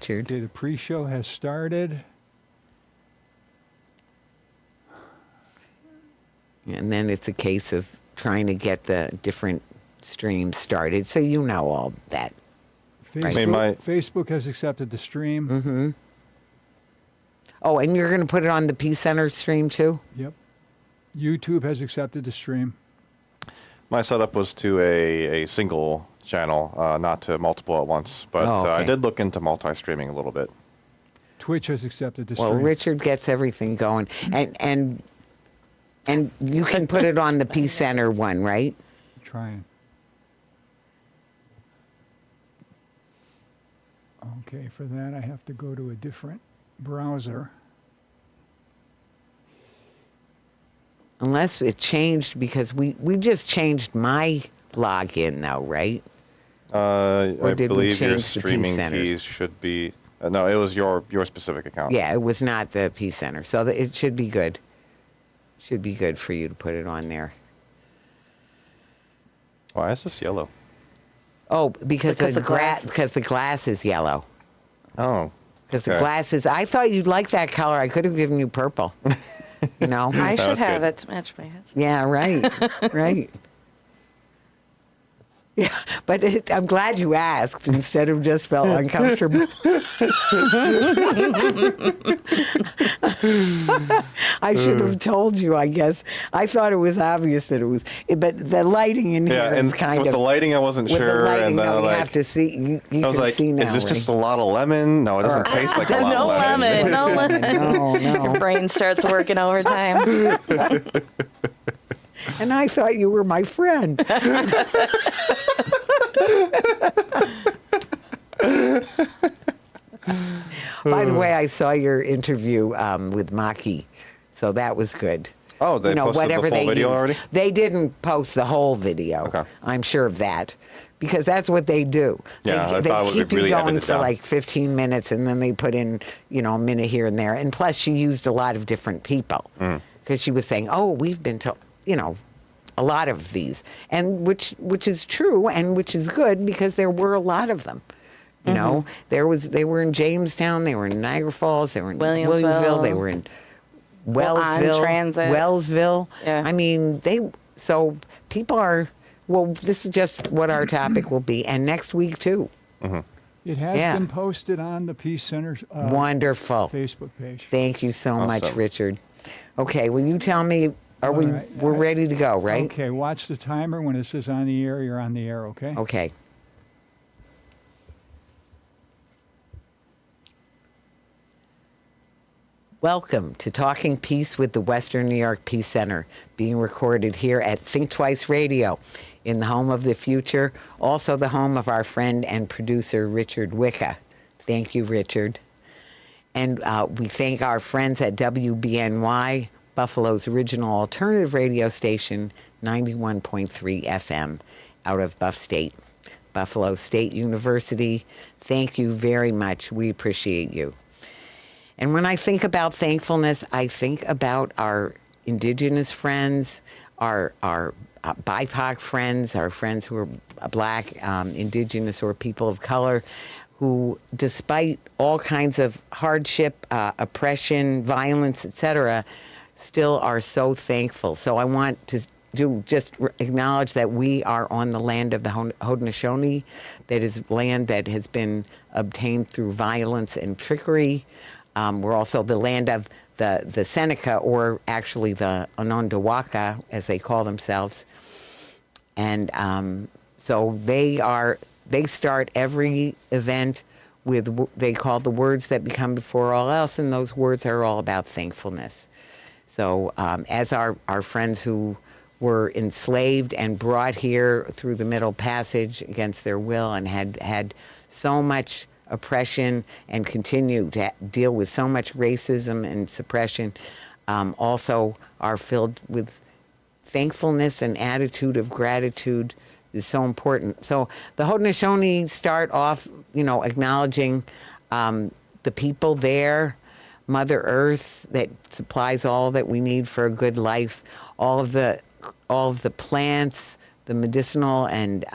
Richard. Okay, the pre-show has started. And then it's a case of trying to get the different streams started. So you know all that. Facebook has accepted the stream. Mm-hmm. Oh, and you're going to put it on the Peace Center stream too? Yep. YouTube has accepted the stream. My setup was to a single channel, not to multiple at once. But okay. I did look into multi-streaming a little bit. Twitch has accepted the stream. Well, Richard gets everything going. And you can put it on the Peace Center one, right? Trying. Okay, for that I have to go to a different browser. Unless it changed, because we just changed my login though, right? I did we believe your change the Peace streaming Center? keys should be... no, it was your specific account. Yeah, it was not the Peace Center. So it should be good. Should be good for you to put it on there. Why is this yellow? Oh, because the glass. glass is yellow. Oh. Because the glass is... I thought you'd like that color. I could have given you purple. You know? I should was have good. it to match my headset. Yeah, right. Right. Yeah, but I'm glad you asked instead of just felt uncomfortable. I should have told you, I guess. I thought it was obvious that it was, but the lighting in here is kind with of... the lighting, I wasn't with sure. the lighting, and then, though, you like, have to see. You I was can like, see now, is this right? just a lot of lemon? No, it doesn't taste like a lot No of lemon. lemon, no lemon. No, Your no. brain starts working overtime. And I thought you were my friend. By the way, I saw your interview with Maki, so that was good. Oh, they posted the full video already? They didn't post the whole video. Okay. I'm sure of that. Because that's what they do. Yeah, I they thought it keep would really you edit going it for down. like 15 minutes, and then they put in, a minute here and there. And plus, she used a lot of different people. Because she was saying, oh, we've been to, a lot of these. And which is true and which is good, because there were a lot of them. You know, they were in Jamestown, they were in Niagara Falls, they were in Williamsville, they were in Wellsville. Yeah. I mean, so people are, well, this is just what our topic will be, and next week too. It has been posted on the Peace Center's Wonderful. Facebook page. Thank you so much, Awesome. Richard. Okay, will you tell me, we're ready to go, right? Okay, watch the timer. When it says on the air, you're on the air, okay? Okay. Welcome to Talking Peace with the Western New York Peace Center, being recorded here at Think Twice Radio, in the home of the future, also the home of our friend and producer, Richard Wicca. Thank you, Richard. And we thank our friends at WBNY, Buffalo's original alternative radio station, 91.3 FM, out of Buff State, Buffalo State University. Thank you very much. We appreciate you. And when I think about thankfulness, I think about our indigenous friends, our BIPOC friends, our friends who are Black, indigenous, or people of color, who, despite all kinds of hardship, oppression, violence, etc., still are so thankful. So I want to just acknowledge that we are on the land of the Haudenosaunee, that is land that has been obtained through violence and trickery. We're also the land of the Seneca, or actually the Onondaga, as they call themselves. And so they start every event with what they call the words that become before all else, and those words are all about thankfulness. So as our friends who were enslaved and brought here through the Middle Passage against their will, and had so much oppression and continue to deal with so much racism and suppression, also are filled with thankfulness and attitude of gratitude is so important. So the Haudenosaunee start off, acknowledging the people there, Mother Earth that supplies all that we need for a good life, all of the plants, the medicinal and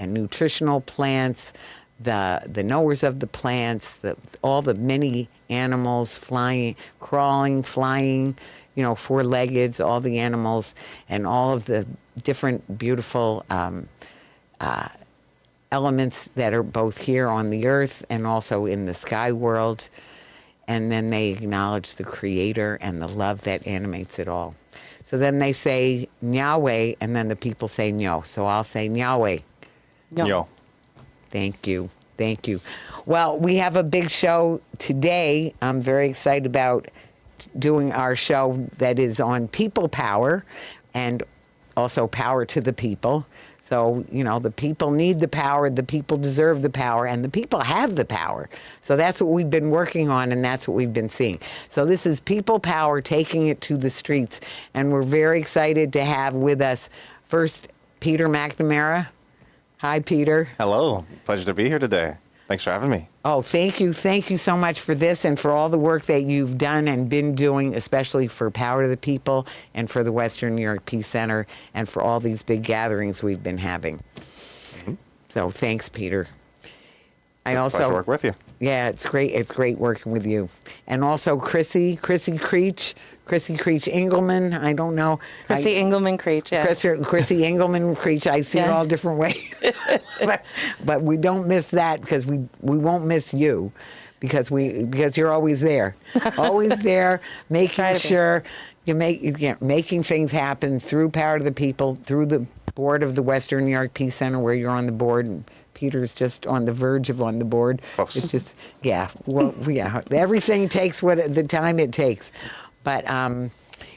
nutritional plants, the knowers of the plants, all the many animals flying, crawling, flying, four-leggeds, all the animals, and all of the different beautiful elements that are both here on the earth and also in the sky world. And then they acknowledge the Creator and the love that animates it all. So then they say Nyahweh, and then the people say Nyo. So I'll say Nyahweh. No. Yo. Thank you. Thank you. Well, we have a big show today. I'm very excited about doing our show that is on people power and also power to the people. So, the people need the power, the people deserve the power, and the people have the power. So that's what we've been working on, and that's what we've been seeing. So this is people power, taking it to the streets. And we're very excited to have with us first Peter McNamara. Hi, Peter. Hello. Pleasure to be here today. Thanks for having me. Oh, thank you. Thank you so much for this and for all the work that you've done and been doing, especially for Power to the People and for the Western New York Peace Center and for all these big gatherings we've been having. Mm-hmm. So thanks, Peter. I also Pleasure to work with you. Yeah, it's great. It's great working with you. And also Kristin Creech Engelman. I don't know. Chrissy Engelman Creech, yeah. Chrissy Engelman Creech. I see it all different ways. but we don't miss that because we won't miss you because you're always there. Always there, making sure making things happen through Power to the People, through the board of the Western New York Peace Center where you're on the board, and Peter's just on the verge of on the board. Close. It's just, everything takes the time it takes. But,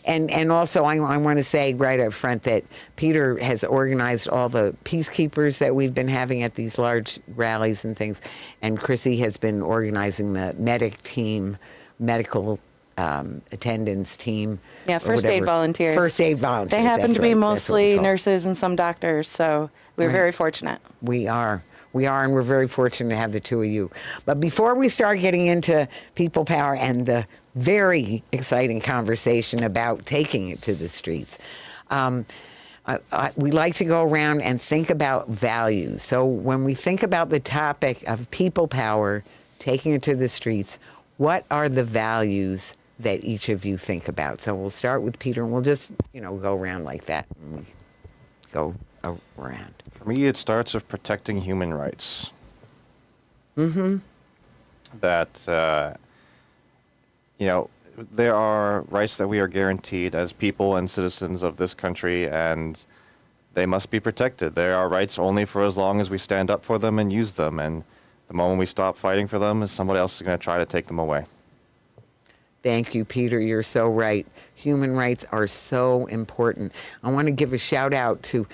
and also I want to say right up front that Peter has organized all the Peacekeepers that we've been having at these large rallies and things. And Chrissy has been organizing the medical attendance team. Yeah, first aid volunteers. First aid volunteers. They happen to be mostly nurses. nurses and some doctors, so we're very fortunate. We are, and we're very fortunate to have the two of you. But before we start getting into people power and the very exciting conversation about taking it to the streets, we like to go around and think about values. So when we think about the topic of people power, taking it to the streets, what are the values that each of you think about? So we'll start with Peter, and we'll just, go around like that. And we go around. For me, it starts with protecting human rights. Mm-hmm. That, there are rights that we are guaranteed as people and citizens of this country, and they must be protected. They are rights only for as long as we stand up for them and use them. And the moment we stop fighting for them, somebody else is going to try to take them away. Thank you, Peter. You're so right. Human rights are so important. I want to give a shout out to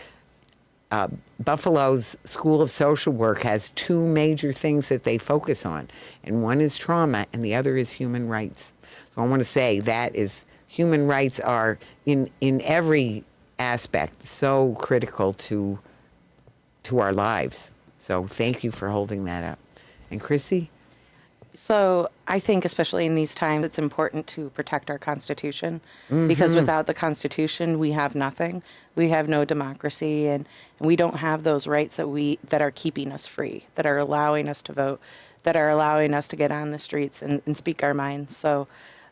Buffalo's School of Social Work has two major things that they focus on, and one is trauma and the other is human rights. So I want to say that is human rights are in every aspect so critical to our lives. So thank you for holding that up. And Chrissy? So I think especially in these times, it's important to protect our Constitution because without the Constitution, we have nothing. We have no democracy, and we don't have those rights that are keeping us free, that are allowing us to vote, that are allowing us to get on the streets and speak our minds. So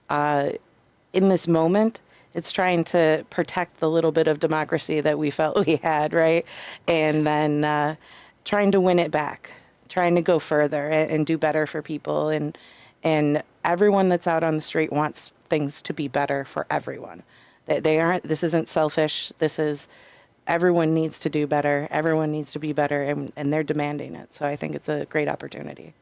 in this moment, it's trying to protect the little bit of democracy that we felt we had, right? And then trying to win it back. Trying to go further and do better for people, and everyone that's out on the street wants things to be better for everyone. They aren't. This isn't selfish. This is everyone needs to do better. Everyone needs to be better, and they're demanding it. So I think it's a great opportunity.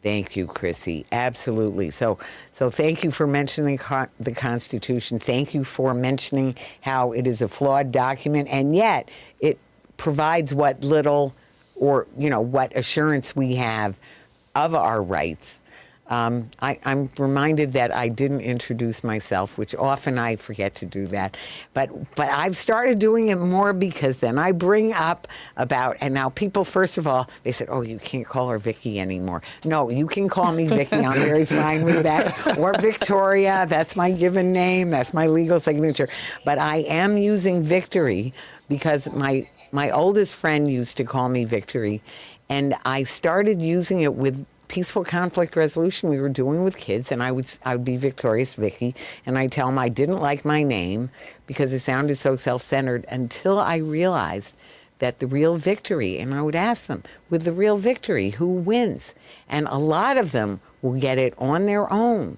Thank you, Chrissy. Absolutely. So thank you for mentioning the Constitution. Thank you for mentioning how it is a flawed document, and yet it provides what little or, what assurance we have of our rights. I'm reminded that I didn't introduce myself, which often I forget to do that. But I've started doing it more because then I bring up about, and now people, first of all, they said, oh, you can't call her Vicky anymore. No, you can call me Vicky. I'm very fine with that. Or Victoria, that's my given name. That's my legal signature. But I am using Victory because my oldest friend used to call me Victory, And I started using it with peaceful conflict resolution we were doing with kids, and I would be Victorious Vicky, and I'd tell them I didn't like my name because it sounded so self-centered, until I realized that the real victory, and I would ask them, with the real victory, who wins? And a lot of them will get it on their own.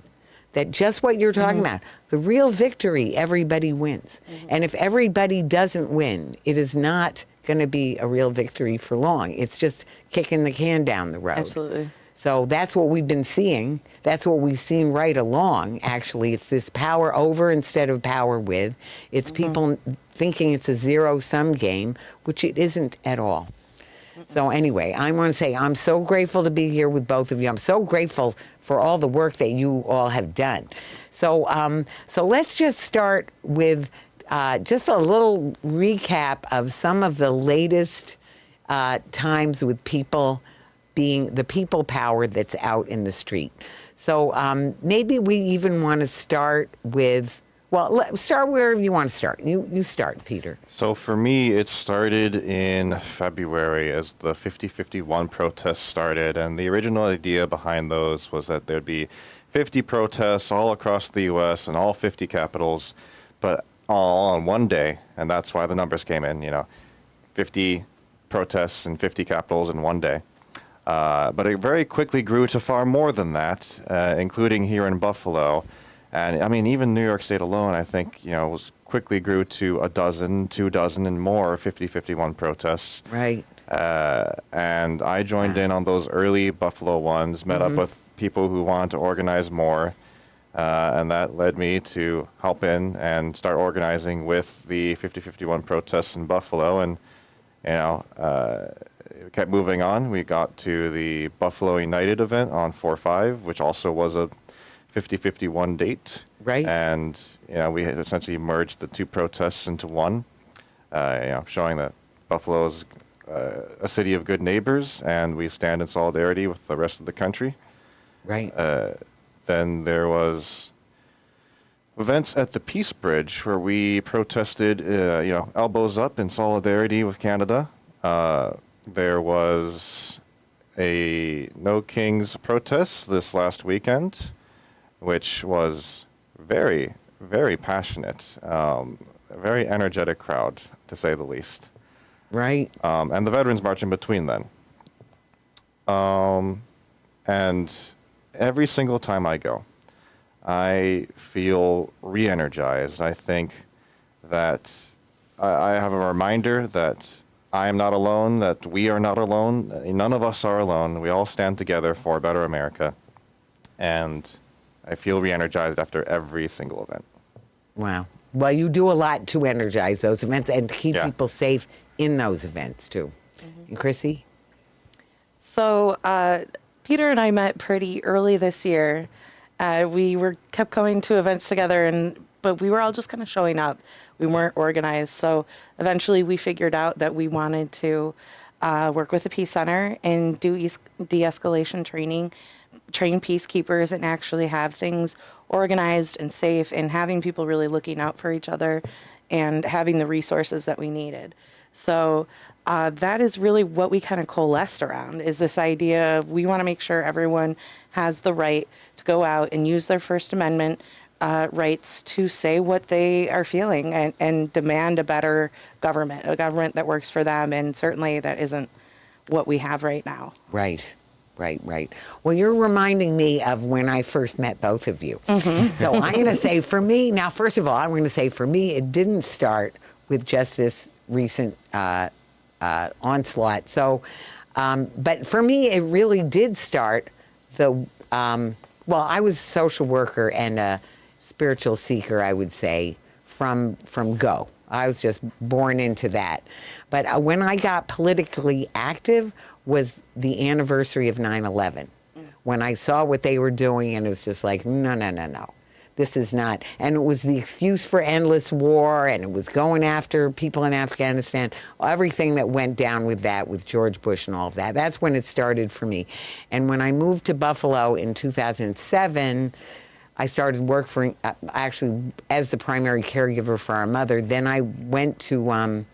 That just what you're talking about, the real victory, everybody wins. And if everybody doesn't win, it is not going to be a real victory for long. It's just kicking the can down the road. Absolutely. So that's what we've been seeing. That's what we've seen right along, actually. It's this power over instead of power with. It's people thinking it's a zero-sum game, which it isn't at all. So anyway, I want to say I'm so grateful to be here with both of you. I'm so grateful for all the work that you all have done. So, so let's just start with just a little recap of some of the latest times with people being the people power that's out in the street. So maybe we even want to start with, well, start wherever you want to start. You start, Peter. So for me, it started in February as the 5051 protests started. And the original idea behind those was that there'd be 50 protests all across the U.S. and all 50 capitals, but all on one day. And that's why the numbers came in, 50 protests in 50 capitals in one day. But it very quickly grew to far more than that, including here in Buffalo. And I mean, even New York State alone, I think, was quickly grew to a dozen, 2 dozen, and more 50-51 protests. Right. And I joined in on those early Buffalo ones, met up with people who wanted to organize more. And that led me to help in and start organizing with the 50-51 protests in Buffalo. And, it kept moving on. We got to the Buffalo United event on 4/5, which also was a 50-51 date. Right. And, we had essentially merged the two protests into one, showing that Buffalo is a city of good neighbors, and we stand in solidarity with the rest of the country. Right. Then there was events at the Peace Bridge where we protested, elbows up in solidarity with Canada. There was a No Kings protest this last weekend, which was very, very passionate, a very energetic crowd, to say the least. Right. And the Veterans March in between then. And every single time I go, I feel re-energized. I think that I have a reminder that I am not alone, that we are not alone. None of us are alone. We all stand together for a better America. And I feel re-energized after every single event. Wow. Well, you do a lot to energize those events and to keep Yeah. people safe in those events, too. And Chrissy? So Peter and I met pretty early this year. We kept going to events together, but we were all just kind of showing up. We weren't organized. So eventually we figured out that we wanted to work with the Peace Center and do de-escalation training, train peacekeepers, and actually have things organized and safe, and having people really looking out for each other and having the resources that we needed. So that is really what we kind of coalesced around, is this idea of we want to make sure everyone has the right to go out and use their First Amendment rights to say what they are feeling and demand a better government, a government that works for them. And certainly that isn't what we have right now. Right. Well, you're reminding me of when I first met both of you. So I'm going to say for me, now, first of all, I'm going to say for me, it didn't start with just this recent onslaught. So, but for me, it really did start well, I was a social worker and a spiritual seeker, I would say, from go. I was just born into that. But when I got politically active was the anniversary of 9/11. When I saw what they were doing, and it was just like, no. This is not. And it was the excuse for endless war, and it was going after people in Afghanistan, everything that went down with that, with George Bush and all of that. That's when it started for me. And when I moved to Buffalo in 2007, I started work for, actually, as the primary caregiver for our mother. Then I went to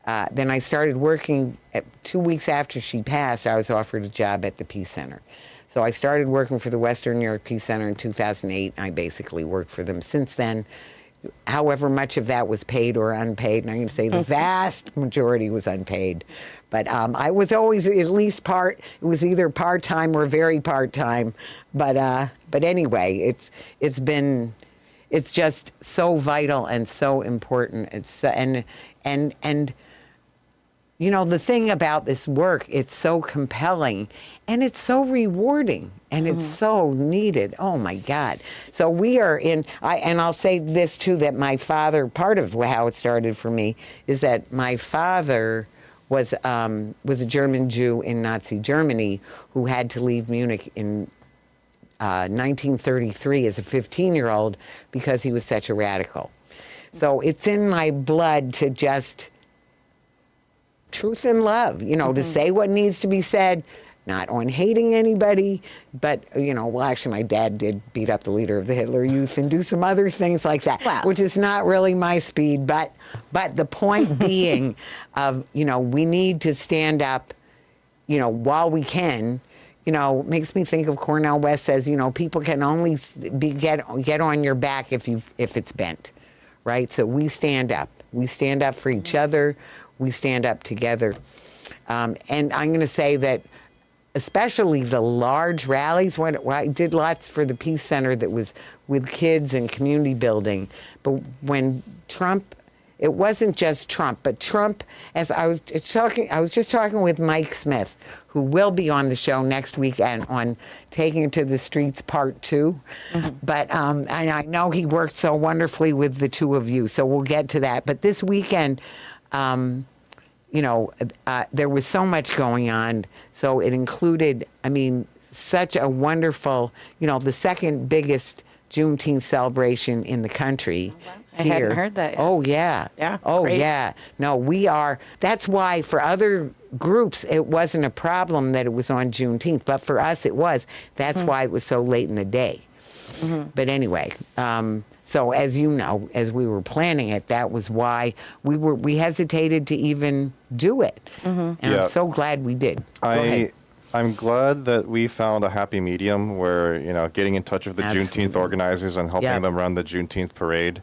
then I started working. 2 weeks after she passed, I was offered a job at the Peace Center. So I started working for the Western New York Peace Center in 2008. I basically worked for them since then. However much of that was paid or unpaid, and I'm going to say the vast majority was unpaid. But I was always at least it was either part-time or very part-time. But anyway, it's just so vital and so important. And you know, the thing about this work, it's so compelling and it's so rewarding and it's so needed. Oh my God. So we are and I'll say this too, that my father, part of how it started for me is that my father was a German Jew in Nazi Germany who had to leave Munich in 1933 as a 15-year-old because he was such a radical. So it's in my blood to just truth and love, you know, to say what needs to be said, not on hating anybody, but, you know, well, actually, my dad did beat up the leader of the Hitler Youth and do some other things like that, wow, which is not really my speed. But the point being of, you know, we need to stand up, you know, while we can. You know, makes me think of Cornel West says, you know, people can only get on your back if it's bent, right? So we stand up. We stand up for each other. We stand up together. And I'm going to say that especially the large rallies, when I did lots for the Peace Center that was with kids and community building, but when Trump, it wasn't just Trump, but Trump, as I was just talking with Mike Smith, who will be on the show next weekend on Taking It to the Streets Part 2. But and I know he worked so wonderfully with the two of you, so we'll get to that. But this weekend, you know, there was so much going on. So it included, I mean, such a wonderful, you know, the second biggest Juneteenth celebration in the country. Oh, wow. I hadn't heard that yet. Oh, yeah. Yeah, Oh, great. yeah. No, we are. That's why for other groups, it wasn't a problem that it was on Juneteenth. But for us, it was. That's why it was so late in the day. But anyway, so as you know, as we were planning it, that was why we hesitated to even do it. And Yeah. I'm so glad we did. Go ahead. I'm glad that we found a happy medium where, you know, getting in touch with the Absolutely. Juneteenth organizers and helping Yep. them run the Juneteenth parade.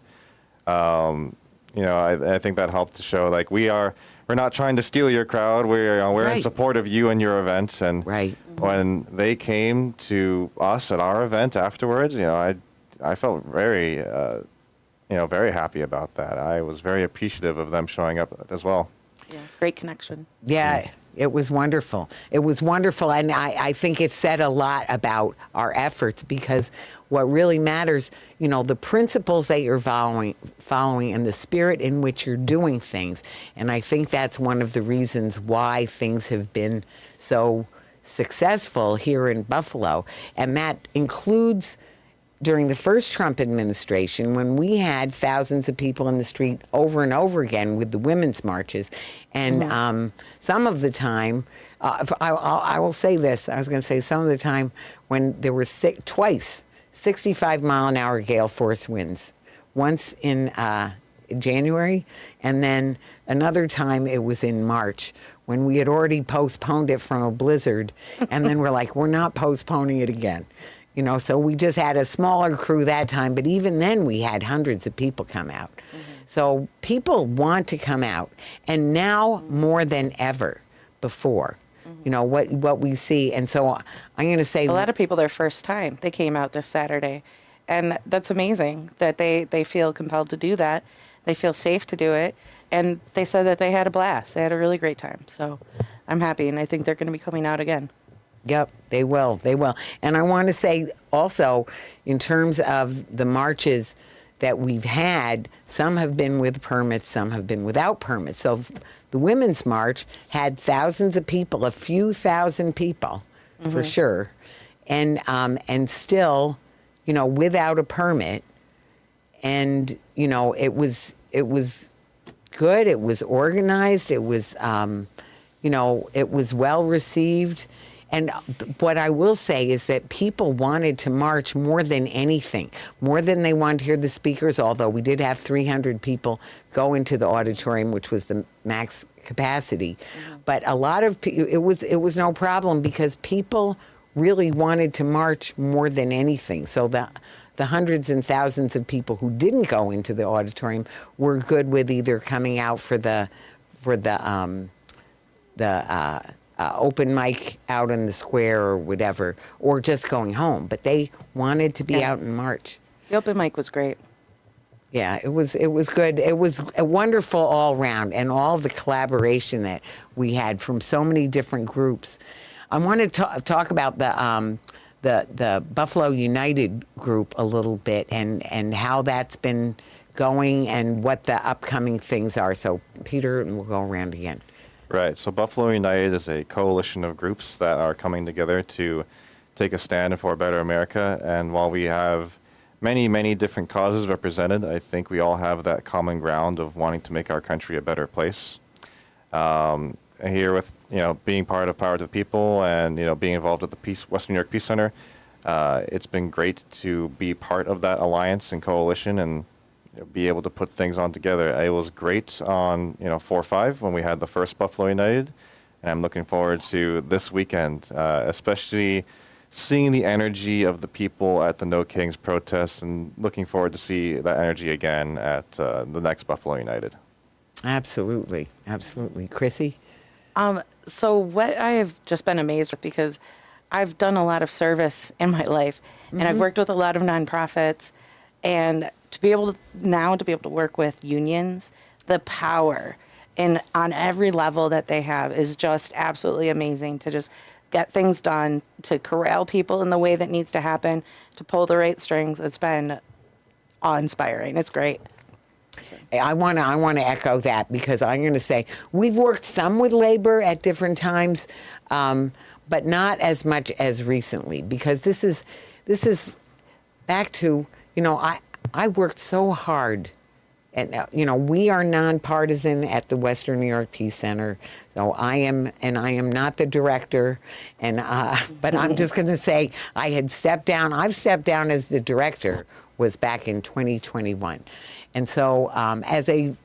You know, I think that helped to show, like, we're not trying to steal your crowd. We're in Right. support of you and your events. And Right. when they came to us at our event afterwards, you know, I felt very, you know, very happy about that. I was very appreciative of them showing up as well. Yeah, great connection. Yeah, it was wonderful. It was wonderful, and I think it said a lot about our efforts because what really matters, you know, the principles that you're following and the spirit in which you're doing things. And I think that's one of the reasons why things have been so successful here in Buffalo. And that includes during the first Trump administration, when we had thousands of people in the street over and over again with the women's marches, and some of the time, I will say this, I was going to say some of the time when there were 65-mile-an-hour gale force winds, once in January, and then another time it was in March, when we had already postponed it from a blizzard, and then we're like, we're not postponing it again. You know, so we just had a smaller crew that time, but even then we had hundreds of people come out. So people want to come out, and now more than ever before, you know, what we see. And so I'm going to say A lot of people, their first time, they came out this Saturday. And that's amazing that they feel compelled to do that. They feel safe to do it. And they said that they had a blast. They had a really great time. So I'm happy, and I think they're going to be coming out again. Yep, they will. They will. And I want to say also, in terms of the marches that we've had, some have been with permits, some have been without permits. So the Women's March had thousands of people, a few thousand people, for sure, and still, you know, without a permit. And you know, it was good. It was organized. It was, you know, it was well received. And what I will say is that people wanted to march more than anything, more than they wanted to hear the speakers, although we did have 300 people go into the auditorium, which was the max capacity. But a lot of it was no problem because people really wanted to march more than anything. So the hundreds and thousands of people who didn't go into the auditorium were good with either coming out for the open mic out in the square or whatever, or just going home. But they wanted to be out and march. The open mic was great. Yeah, it was good. It was a wonderful all round, and all the collaboration that we had from so many different groups. I want to talk about the Buffalo United group a little bit and how that's been going and what the upcoming things are. So, Peter, and we'll go around again. Right. So Buffalo United is a coalition of groups that are coming together to take a stand for a better America. And while we have many, many different causes represented, I think we all have that common ground of wanting to make our country a better place. Here with, being part of Power to the People and, being involved at the Western New York Peace Center, it's been great to be part of that alliance and coalition and be able to put things on together. It was great on 4/5 when we had the first Buffalo United, and I'm looking forward to this weekend, especially seeing the energy of the people at the No Kings protests, and looking forward to see that energy again at the next Buffalo United. Absolutely, absolutely, Chrissy. So what I have just been amazed with, because I've done a lot of service in my life, and I've worked with a lot of nonprofits, and to be able to work with unions, the power and on every level that they have is just absolutely amazing. To just get things done, to corral people in the way that needs to happen, to pull the right strings. It's been awe-inspiring. It's great. I want to echo that, because I'm going to say we've worked some with labor at different times, but not as much as recently, because this is back to, I worked so hard, and we are nonpartisan at the Western New York Peace Center. So I am not the director, and but I'm just going to say I had stepped down. I've stepped down as the director was back in 2021, and so as a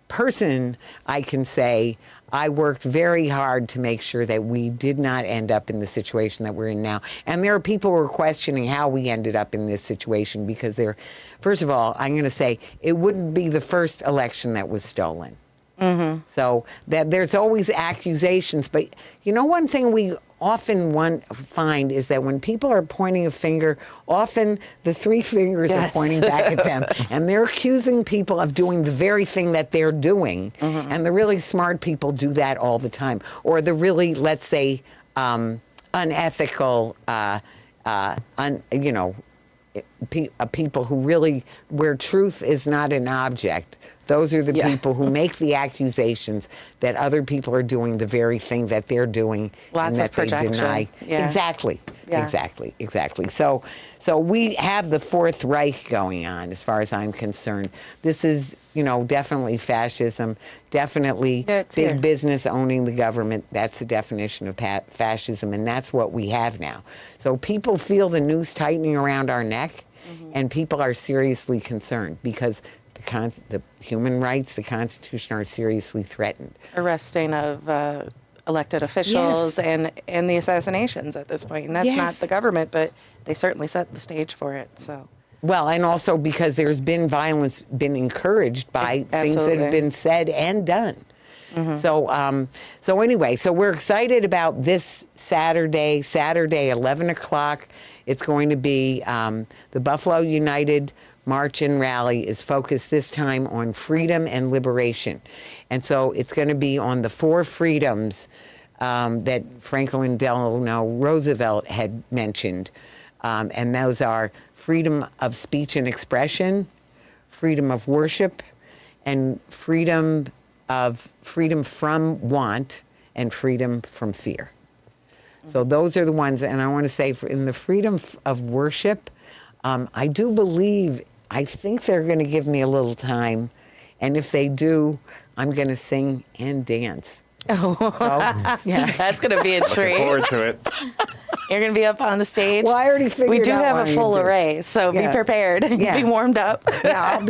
person, I can say I worked very hard to make sure that we did not end up in the situation that we're in now. And there are people who are questioning how we ended up in this situation, because first of all, I'm going to say it wouldn't be the first election that was stolen. So that there's always accusations. But one thing we often find is that when people are pointing a finger, often the three fingers are pointing back at them. And they're accusing people of doing the very thing that they're doing. And the really smart people do that all the time. Or the really, let's say, unethical, people who really, where truth is not an object. Those are the people who make the accusations that other people are doing the very thing that they're doing. Lots and that of projection. They deny. Yeah. Exactly. So we have the Fourth Reich going on, as far as I'm concerned. This is, definitely fascism, definitely big business owning the government. That's the definition of fascism, and that's what we have now. So people feel the noose tightening around our neck, and people are seriously concerned, because the human rights, the Constitution, are seriously threatened. Arresting of elected officials and the assassinations at this point. And that's not the government, but they certainly set the stage for it. So. Well, and also because there's been violence been encouraged by things that have been said and done. So anyway, so we're excited about this Saturday, 11 o'clock. It's going to be the Buffalo United March and Rally is focused this time on freedom and liberation. And so it's going to be on the four freedoms that Franklin Delano Roosevelt had mentioned. And those are freedom of speech and expression, freedom of worship, and freedom from want, and freedom from fear. So those are the ones, and I want to say in the freedom of worship, I do believe, I think they're going to give me a little time, and if they do, I'm going to sing and dance. Oh, so, yeah. That's going to be a treat. Looking forward to it. You're going to be up on the stage. Well, I already figured out. We do have what a full I'm gonna array, so Yeah. be prepared. Yeah. Be warmed up. Yeah,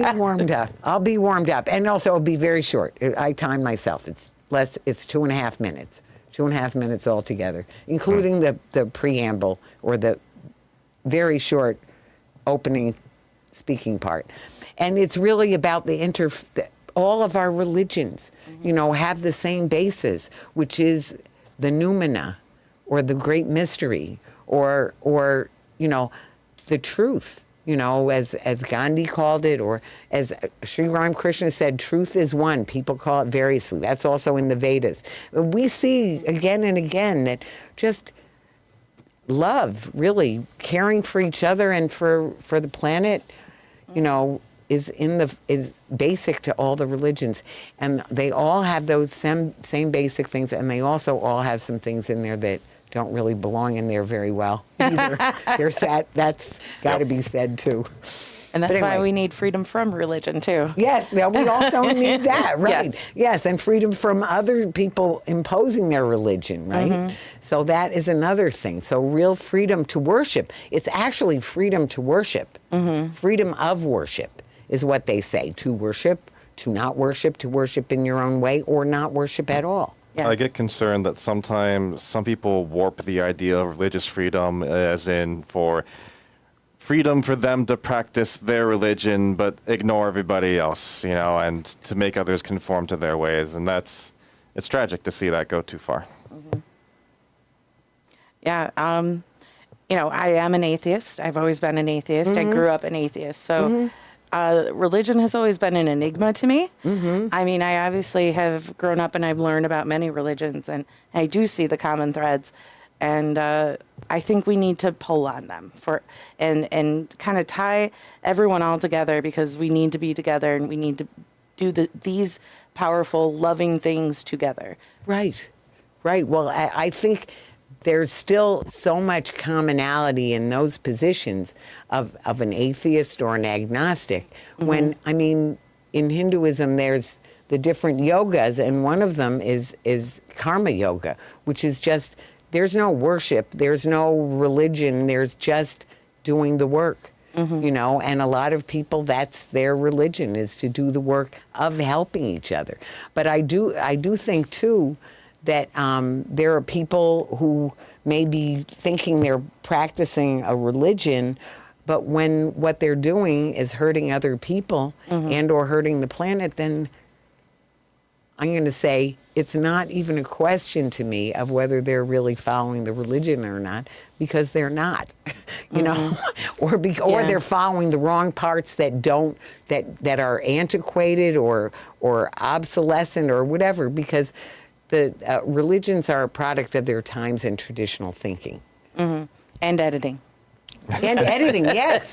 I'll be warmed up. And also it'll be very short. I timed myself. It's it's 2.5 minutes. 2.5 minutes altogether, including the preamble or the very short opening speaking part. And it's really about all of our religions, have the same basis, which is the noumena, or the great mystery, or the truth. As Gandhi called it, or as Sri Ramakrishna said, truth is one. People call it variously. That's also in the Vedas. We see again and again that just love, really caring for each other and for the planet, is basic to all the religions, and they all have those same basic things, and they also all have some things in there that don't really belong in there very well either. That's got to be said too. And that's But anyway. why we need freedom from religion too. Yes, we also need that, right? Yes. And freedom from other people imposing their religion, right? So that is another thing. So real freedom to worship. It's actually freedom to worship. Freedom of worship is what they say. To worship, to not worship, to worship in your own way, or not worship at all. Yeah. I get concerned that sometimes some people warp the idea of religious freedom as in for freedom for them to practice their religion but ignore everybody else, and to make others conform to their ways. And it's tragic to see that go too far. Yeah. I am an atheist. I've always been an atheist. I grew up an atheist. So religion has always been an enigma to me. I mean, I obviously have grown up and I've learned about many religions, and I do see the common threads. And I think we need to pull on them and kind of tie everyone all together, because we need to be together and we need to do these powerful, loving things together. Right. Well, I think there's still so much commonality in those positions of an atheist or an agnostic. When, in Hinduism, there's the different yogas, and one of them is karma yoga, which is just, there's no worship, there's no religion, there's just doing the work. And a lot of people, that's their religion, is to do the work of helping each other. But I do think too that there are people who may be thinking they're practicing a religion, but when what they're doing is hurting other people and or hurting the planet, then I'm going to say it's not even a question to me of whether they're really following the religion or not, because they're not, or they're following the wrong parts that are antiquated or obsolescent or whatever, because the religions are a product of their times and traditional thinking. And editing. And editing, yes.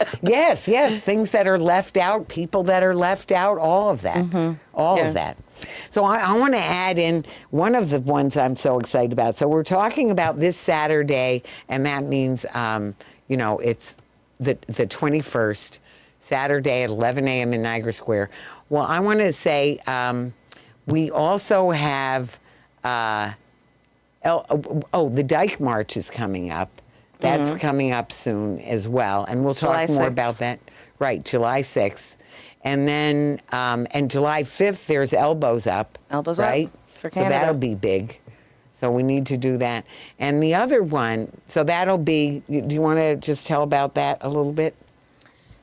Things that are left out, people that are left out, all of that. All of that. So I want to add in one of the ones I'm so excited about. So we're talking about this Saturday, and that means, it's the 21st, Saturday at 11 a.m. in Niagara Square. Well, I want to say we also have, the Dyke March is coming up. That's coming up soon as well, and we'll talk more about that. Right, July 6th. And then, and July 5th, there's Elbows Up. Elbows right? Up for Canada. So that'll be big. So we need to do that. And the other one, so that'll be, do you want to just tell about that a little bit?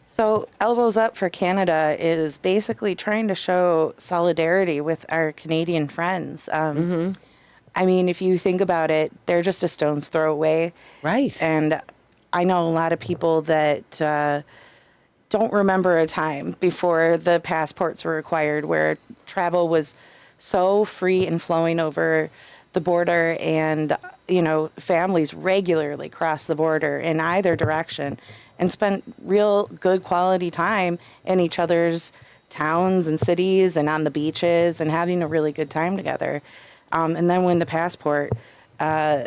So Elbows Up for Canada is basically trying to show solidarity with our Canadian friends. I mean, if you think about it, they're just a stone's throw away. Right. And I know a lot of people that don't remember a time before the passports were required where travel was so free and flowing over the border, and, families regularly crossed the border in either direction and spent real good quality time in each other's towns and cities and on the beaches and having a really good time together. And then when the passport, law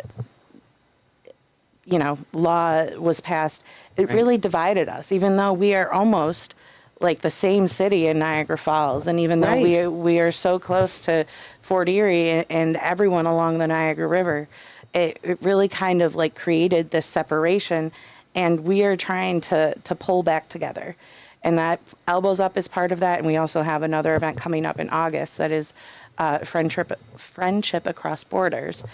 was passed, it really divided us, even though we are almost like the same city in Niagara Falls. And even though we are so close to Fort Erie and everyone along the Niagara River, it really kind of like created this separation. And we are trying to pull back together. And that Elbows Up is part of that. And we also have another event coming up in August that is friendship across borders.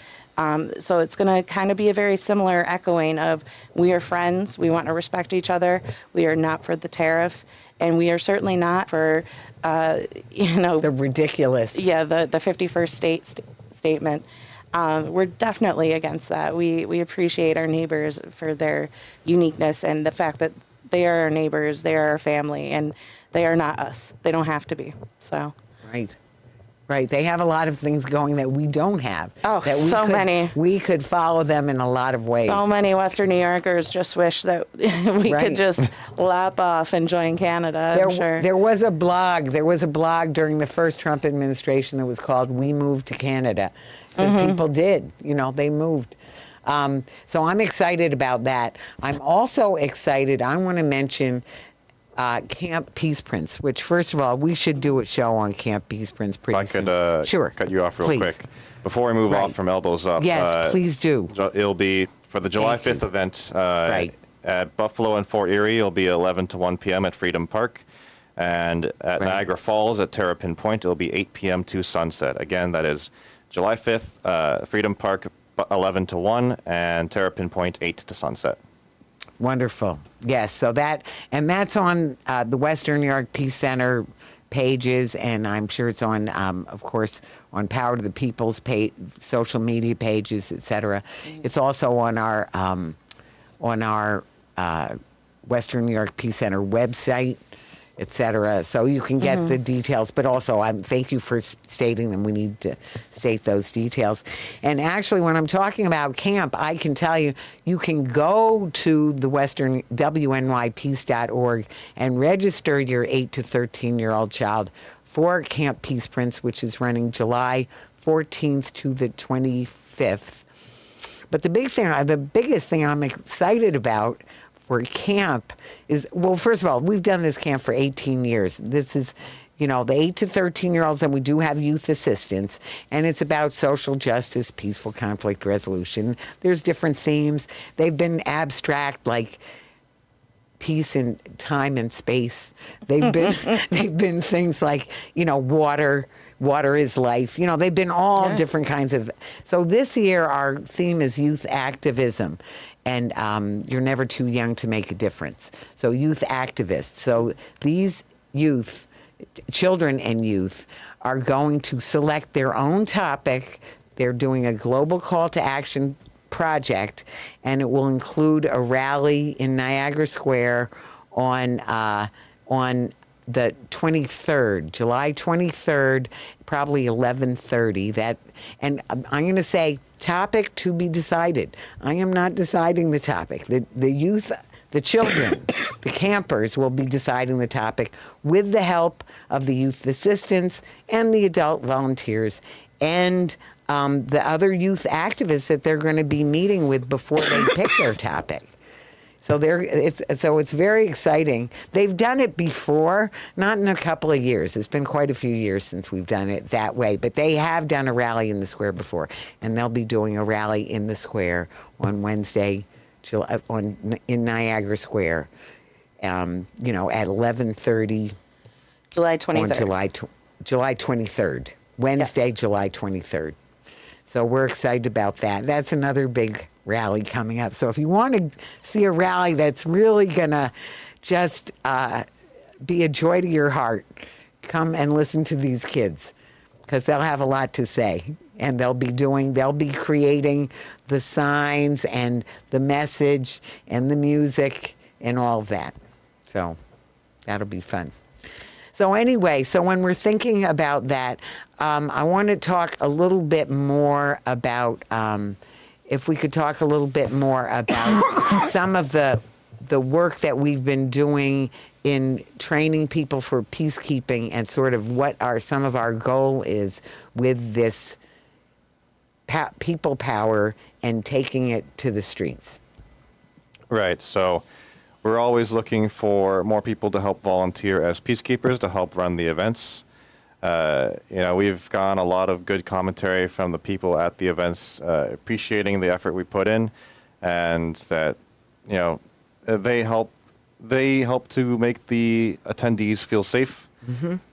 So it's going to kind of be a very similar echoing of we are friends, we want to respect each other, we are not for the tariffs, and we are certainly not for, The ridiculous. yeah, the 51st statement. We're definitely against that. We appreciate our neighbors for their uniqueness and the fact that they are our neighbors, they are our family, and they are not us. They don't have to be. So. Right. Right. They have a lot of things going that we don't have. Oh, that so many. We could follow them in a lot of ways. So many Western New Yorkers just wish that we Right. could just lap off and join Canada. I'm sure. There was a blog. There was a blog during the first Trump administration that was called "We Moved to Canada," because people did. They moved. So I'm excited about that. I'm also excited. I want to mention Camp Peace Prince, which, first of all, we should do a show on Camp Peace Prince pretty If I soon. could Sure. cut you off real Please. quick. Before we move Right. off from elbows up. Yes, please do. It'll be for the July Thank you. 5th event Right. at Buffalo and Fort Erie. It'll be 11 to 1 p.m. at Freedom Park. And at Right. Niagara Falls at Terrapin Point, it'll be 8 p.m. to sunset. Again, that is July 5th, Freedom Park 11 to 1, and Terrapin Point 8 to sunset. Wonderful. Yes. So that's on the Western New York Peace Center pages, and I'm sure it's on, of course, on Power to the People's social media pages, etc. It's also on our Western New York Peace Center website, etc. So you can get the details, but also thank you for stating them. We need to state those details. And actually, when I'm talking about camp, I can tell you, you can go to the Western WNYPeace.org and register your 8 to 13-year-old child for Camp Peace Prince, which is running July 14th to the 25th. But the biggest thing I'm excited about for camp is, well, first of all, we've done this camp for 18 years. This is, the 8 to 13-year-olds, and we do have youth assistance, and it's about social justice, peaceful conflict resolution. There's different themes. They've been abstract, like peace in time and space. They've been things like, water is life. They've been all different kinds of. So this year our theme is youth activism, and you're never too young to make a difference. So youth activists. So these children and youth are going to select their own topic. They're doing a global call to action project, and it will include a rally in Niagara Square on the 23rd, July 23rd, probably 11:30. And I'm going to say topic to be decided. I am not deciding the topic. The youth, the children, the campers will be deciding the topic with the help of the youth assistants and the adult volunteers and the other youth activists that they're going to be meeting with before they pick their topic. So it's very exciting. They've done it before, not in a couple of years. It's been quite a few years since we've done it that way. But they have done a rally in the square before, and they'll be doing a rally in the square on Wednesday, in Niagara Square. At 11:30 July 23rd. on July 23rd, Wednesday, Yes. July 23rd. So we're excited about that. That's another big rally coming up. So if you want to see a rally that's really going to just be a joy to your heart, come and listen to these kids, because they'll have a lot to say. And they'll be creating the signs and the message and the music and all of that. So that'll be fun. So anyway, when we're thinking about that, I want to talk a little bit more about, if we could talk a little bit more about some of the work that we've been doing in training people for peacekeeping and sort of what some of our goal is with this people power and taking it to the streets. Right. So we're always looking for more people to help volunteer as peacekeepers to help run the events. We've gotten a lot of good commentary from the people at the events, appreciating the effort we put in, and that, they help they help to make the attendees feel safe.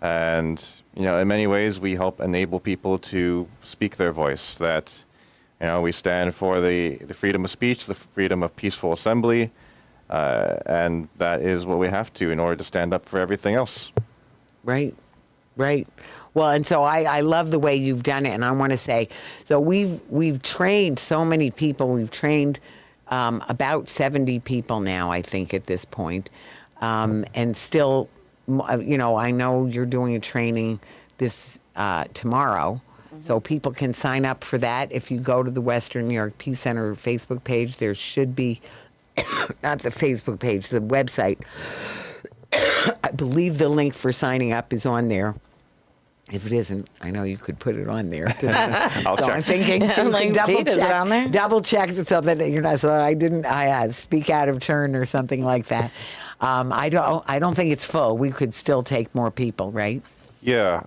And, in many ways, we help enable people to speak their voice, that, we stand for the freedom of speech, the freedom of peaceful assembly, and that is what we have to in order to stand up for everything else. Right. Well, and so I love the way you've done it, and I want to say, so we've trained so many people. We've trained about 70 people now, I think, at this point, and still, I know you're doing a training this tomorrow, so people can sign up for that. If you go to the Western New York Peace Center Facebook page, there should be, not the Facebook page, the website. I believe the link for signing up is on there. If it isn't, I know you could put it on there. I'll So check. I'm thinking Like, Pete, is it on there? double check so that so I speak out of turn or something like that. I don't think it's full. We could still take more people, right? Yeah.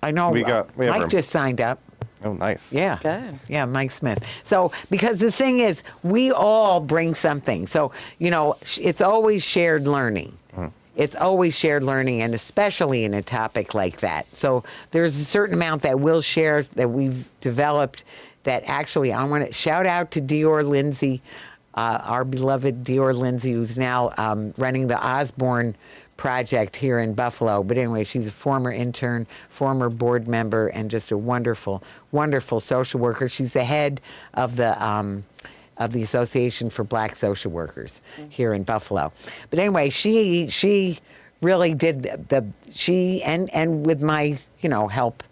I know. We have Mike room. just signed up. Oh, nice. Yeah. Good. Yeah, Mike Smith. So, because the thing is, we all bring something. So, it's always shared learning. It's always shared learning, and especially in a topic like that. So, there's a certain amount that we'll share that we've developed that actually I want to shout out to Dior Lindsay, our beloved Dior Lindsay, who's now running the Osborne project here in Buffalo. But anyway, she's a former intern, former board member, and just a wonderful, wonderful social worker. She's the head of the Association for Black Social Workers here in Buffalo. But anyway, she really did she with my help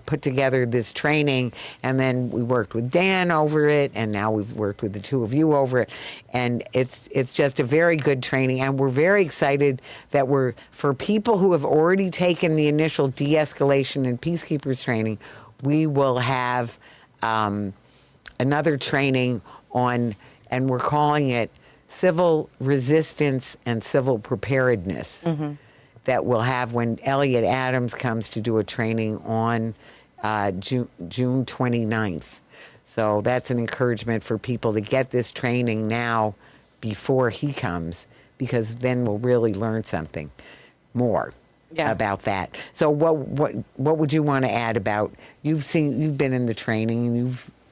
put together this training, and then we worked with Dan over it, and now we've worked with the two of you over it, and it's just a very good training, and we're very excited that for people who have already taken the initial de-escalation and peacekeepers training, we will have another training on, and we're calling it civil resistance and civil preparedness. That we'll have when Elliot Adams comes to do a training on June 29th. So that's an encouragement for people to get this training now before he comes, because then we'll really learn something more about that. So what would you want to add about, you've been in the training, and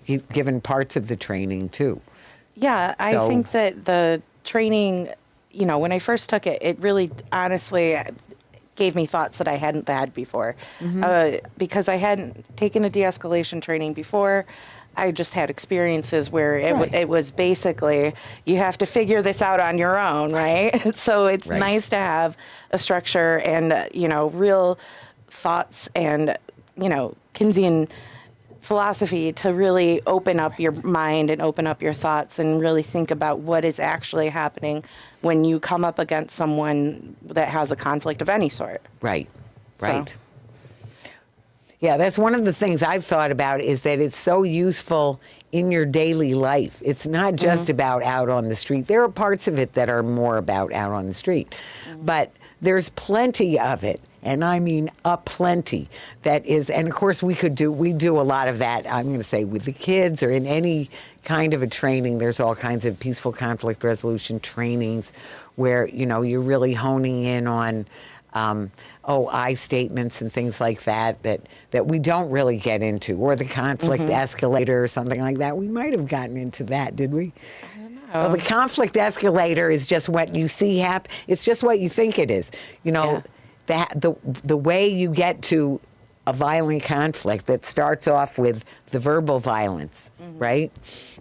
you've given parts of the training too. Yeah, I So- think that the training, when I first took it, it really honestly gave me thoughts that I hadn't had before. Because I hadn't taken a de-escalation training before. I just had experiences where it was basically, you have to figure this out on your own, right? So it's Right. nice to have a structure and, real thoughts and, Keynesian philosophy to really open up your mind and open up your thoughts and really think about what is actually happening when you come up against someone that has a conflict of any sort. Right. So- Yeah, that's one of the things I've thought about, is that it's so useful in your daily life. It's not just about out on the street. There are parts of it that are more about out on the street, but there's plenty of it. And I mean a plenty that is, and of course we do a lot of that, I'm going to say, with the kids or in any kind of a training. There's all kinds of peaceful conflict resolution trainings where, you're really honing in on, I statements and things like that we don't really get into, or the conflict escalator or something like that. We might have gotten into that, did we? I don't know. Well, the conflict escalator is just what you see happen. It's just what you think it is. The way you get to a violent conflict that starts off with the verbal violence, right?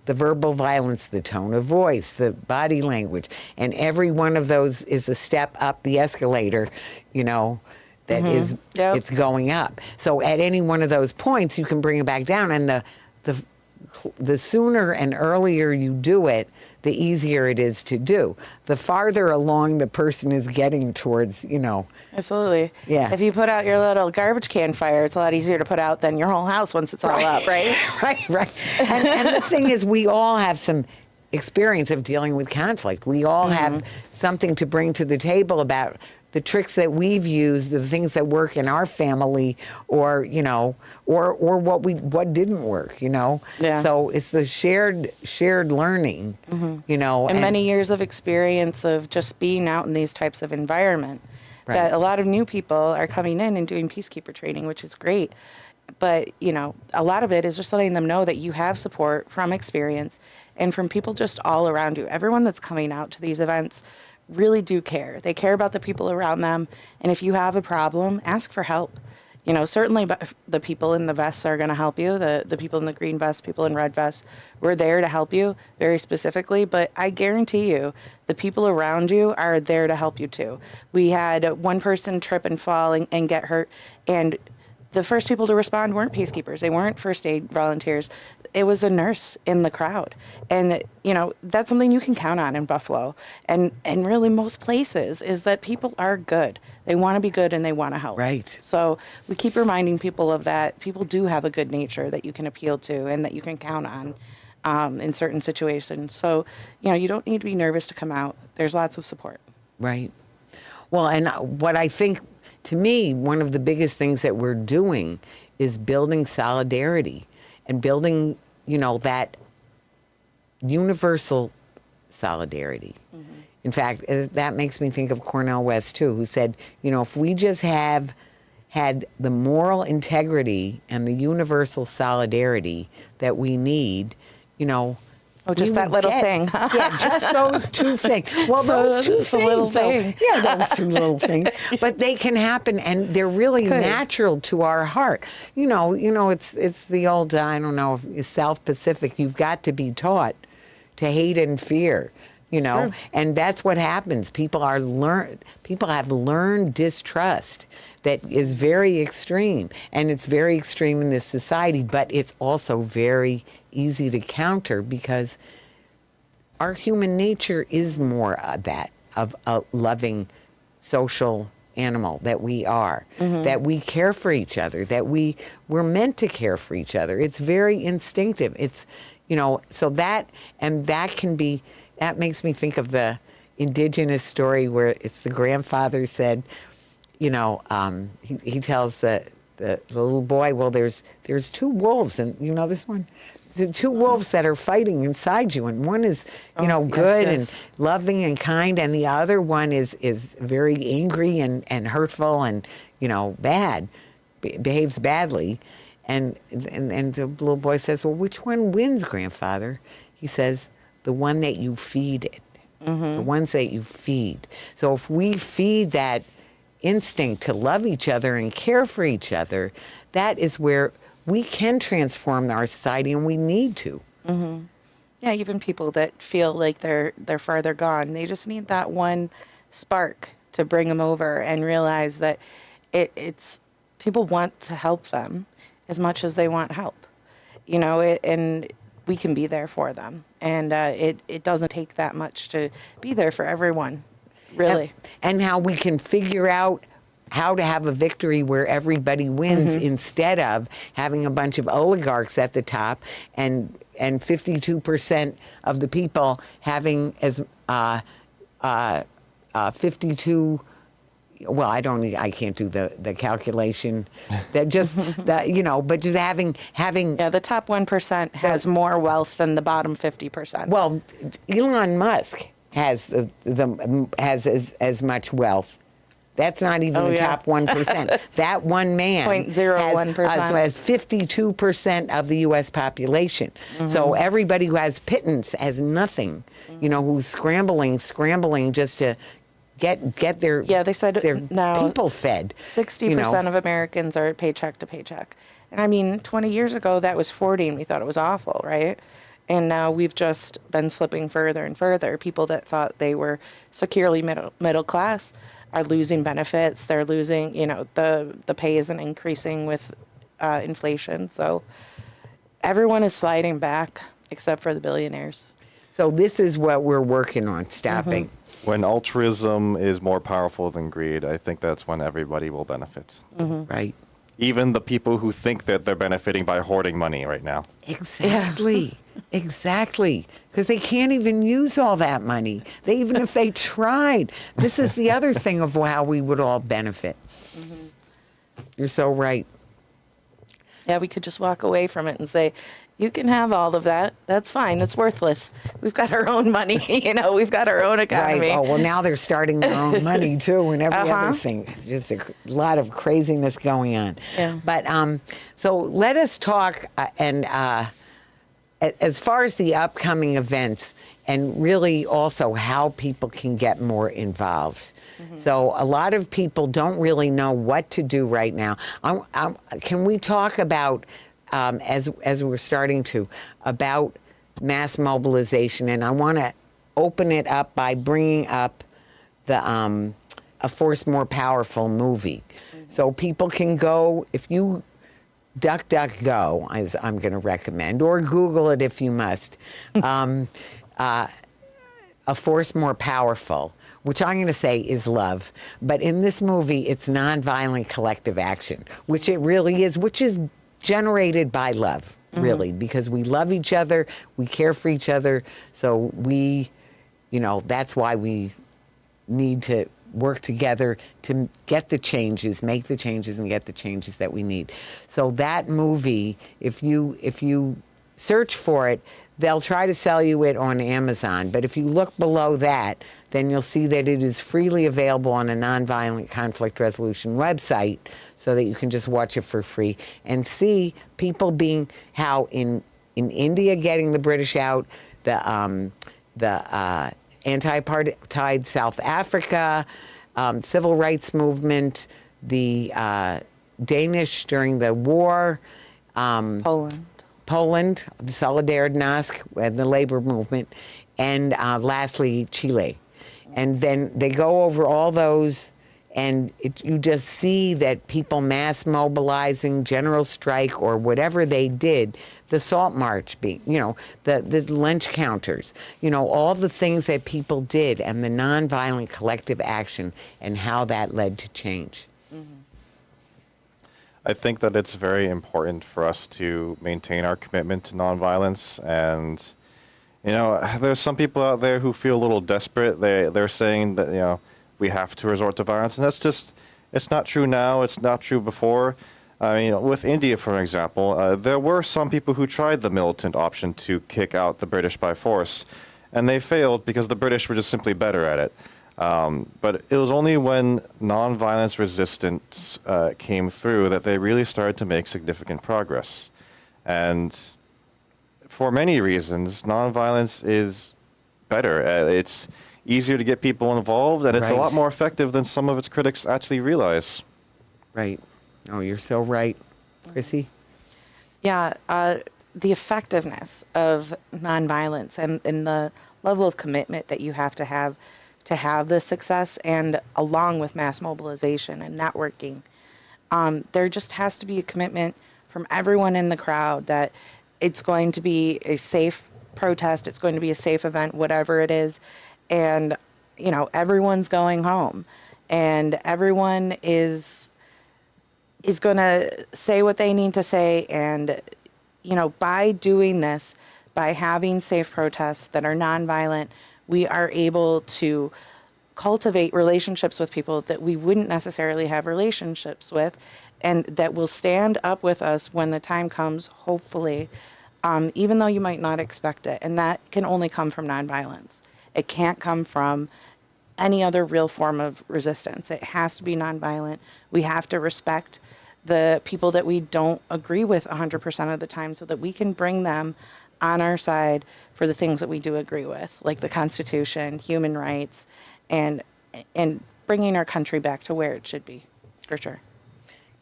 The verbal violence, the tone of voice, the body language, and every one of those is a step up the escalator, that is, Yep. it's going up. So at any one of those points, you can bring it back down, and the sooner and earlier you do it, the easier it is to do. The farther along the person is getting towards, Absolutely. Yeah. If you put out your little garbage can fire, it's a lot easier to put out than your whole house once it's all up, right? right. And the thing is, we all have some experience of dealing with conflict. We all have something to bring to the table about the tricks that we've used, the things that work in our family, or what didn't work. Yeah. So it's the shared learning. And many years of experience of just being out in these types of environment. Right. That a lot of new people are coming in and doing peacekeeper training, which is great. But, a lot of it is just letting them know that you have support from experience and from people just all around you. Everyone that's coming out to these events really do care. They care about the people around them. And if you have a problem, ask for help. Certainly the people in the vests are going to help you. The people in the green vests, people in red vests, we're there to help you very specifically. But I guarantee you, the people around you are there to help you too. We had one person trip and fall and get hurt. And the first people to respond weren't peacekeepers. They weren't first aid volunteers. It was a nurse in the crowd. And, that's something you can count on in Buffalo. And really most places is that people are good. They want to be good and they want to help. Right. So we keep reminding people of that. People do have a good nature that you can appeal to and that you can count on in certain situations. So, you don't need to be nervous to come out. There's lots of support. Right. Well, and what I think, to me, one of the biggest things that we're doing is building solidarity and building, that universal solidarity. In fact, that makes me think of Cornel West, too, who said, if we just have had the moral integrity and the universal solidarity that we need, Oh, just that little thing. Yeah, just those two things. Well, So those two just a little things. thing. Yeah, those two little things. But they can happen, and they're really natural to our heart. It's the old, I don't know, if South Pacific, you've got to be taught to hate and fear. Sure. And that's what happens. People have learned distrust that is very extreme, and it's very extreme in this society, but it's also very easy to counter because our human nature is more of that, of a loving social animal that we are, that we care for each other, that we're meant to care for each other. It's very instinctive. It's, so that makes me think of the indigenous story where it's the grandfather said, he tells the little boy, well, there's two wolves, and this one, the two wolves that are fighting inside you, and one is, good and loving and kind, and the other one is very angry and hurtful and, bad, behaves badly. And the little boy says, well, which one wins, grandfather? He says, the one that you feed it, the ones that you feed. So if we feed that instinct to love each other and care for each other, that is where we can transform our society, and we need to. Yeah, even people that feel like they're farther gone, they just need that one spark to bring them over and realize that it's people want to help them as much as they want help, and we can be there for them. And it doesn't take that much to be there for everyone, really. And how we can figure out how to have a victory where everybody wins instead of having a bunch of oligarchs at the top and 52% of the people having as 52. Well, I can't do the calculation. That just that but just having. Yeah, the top 1% has more wealth than the bottom 50%. Well, Elon Musk has has as much wealth. That's not even the top 1%. That one man 0.01% has 52% of the U.S. population. So everybody who has pittance has nothing. Who's scrambling just to get their they said their now people fed. 60% of Americans are paycheck to paycheck. And I mean, 20 years ago that was 40, and we thought it was awful, right? And now we've just been slipping further and further. People that thought they were securely middle class are losing benefits. They're losing, the pay isn't increasing with inflation. So everyone is sliding back except for the billionaires. So this is what we're working on, stopping. When altruism is more powerful than greed, I think that's when everybody will benefit. Right. even the people who think that they're benefiting by hoarding money right now. Exactly. Exactly. Because they can't even use all that money. Even if they tried. This is the other thing of how we would all benefit. You're so right. Yeah, we could just walk away from it and say, you can have all of that. That's fine. It's worthless. We've got our own money. We've got our own economy. Right. Oh, well, now they're starting their own money, too, and every other thing. It's just a lot of craziness going on. Yeah. But so let us talk, as far as the upcoming events, and really also how people can get more involved. So a lot of people don't really know what to do right now. Can we talk about, as we're starting to, about mass mobilization? And I want to open it up by bringing up the A Force More Powerful movie. So people can go, if you DuckDuckGo, as I'm going to recommend, or Google it if you must, A Force More Powerful, which I'm going to say is love. But in this movie, it's nonviolent collective action, which it really is, which is generated by love, really, because we love each other, we care for each other, so we, that's why we need to work together to get the changes, make the changes, and get the changes that we need. So that movie, if you search for it, they'll try to sell you it on Amazon. But if you look below that, then you'll see that it is freely available on a nonviolent conflict resolution website, so that you can just watch it for free and see people how in India getting the British out, the anti-apartheid South Africa, civil rights movement, the Danish during the war, Poland, the Solidarność, and the labor movement, and lastly, Chile. And then they go over all those, and you just see that people mass mobilizing, general strike, or whatever they did, the Salt March, the lunch counters, all the things that people did, and the nonviolent collective action, and how that led to change. I think that it's very important for us to maintain our commitment to nonviolence. And, there's some people out there who feel a little desperate. They're saying that, we have to resort to violence. And it's not true now. It's not true before. I mean, with India, for example, there were some people who tried the militant option to kick out the British by force. And they failed because the British were just simply better at it. But it was only when nonviolence resistance came through that they really started to make significant progress. And for many reasons, nonviolence is better. It's easier to get people involved, and it's a lot more effective than some of its critics actually realize. Right. Oh, you're so right. Chrissy? Yeah, the effectiveness of nonviolence and the level of commitment that you have to have this success, and along with mass mobilization and networking, there just has to be a commitment from everyone in the crowd that it's going to be a safe protest, it's going to be a safe event, whatever it is, and everyone's going home, and everyone is going to say what they need to say, and by doing this, by having safe protests that are nonviolent, we are able to cultivate relationships with people that we wouldn't necessarily have relationships with, and that will stand up with us when the time comes, hopefully, even though you might not expect it. And that can only come from nonviolence. It can't come from any other real form of resistance. It has to be nonviolent. We have to respect the people that we don't agree with 100% of the time, so that we can bring them on our side for the things that we do agree with, like the Constitution, human rights, and bringing our country back to where it should be, for sure.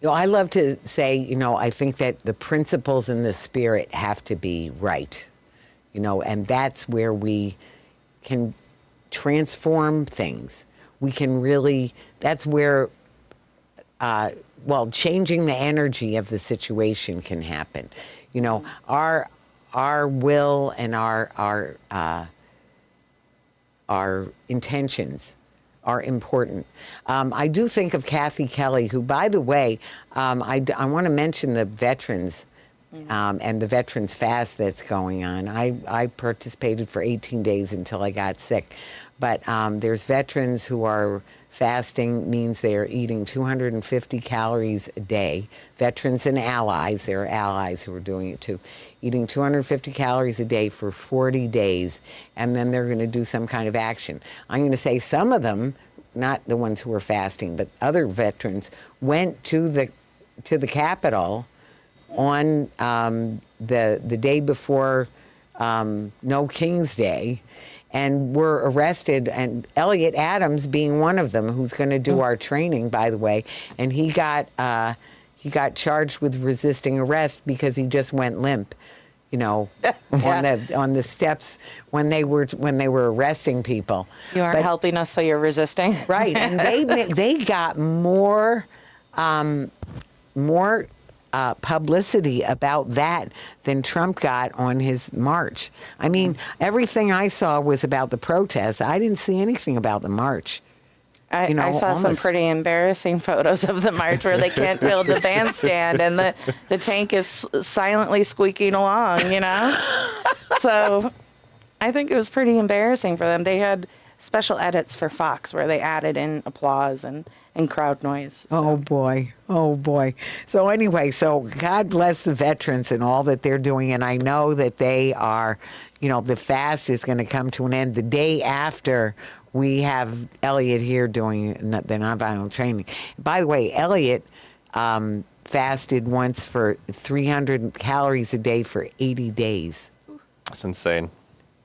I love to say, I think that the principles and the spirit have to be right, and that's where we can transform things. We can really, that's where, changing the energy of the situation can happen. Our will and our intentions are important. I do think of Cassie Kelly, who, by the way, I want to mention the veterans and the Veterans Fast that's going on. I participated for 18 days until I got sick. But there's veterans who are fasting, means they're eating 250 calories a day. Veterans and allies, there are allies who are doing it too, eating 250 calories a day for 40 days, and then they're going to do some kind of action. I'm going to say some of them, not the ones who are fasting, but other veterans, went to the Capitol on the day before No Kings Day, and were arrested, and Elliot Adams being one of them, who's going to do our training, by the way, and he got charged with resisting arrest because he just went limp, you know, on the steps when they were arresting people. You aren't helping us, so you're resisting. Right, and they got more publicity about that than Trump got on his march. I mean, everything I saw was about the protests. I didn't see anything about the march. I saw some pretty embarrassing photos of the march where they can't build the bandstand and the tank is silently squeaking along, you know? So I think it was pretty embarrassing for them. They had special edits for Fox where they added in applause and crowd noise. So. Oh boy. So anyway, so God bless the veterans and all that they're doing. And I know that they are, you know, the fast is going to come to an end the day after we have Elliot here doing the nonviolent training. By the way, Elliot fasted once for 300 calories a day for 80 days. That's insane.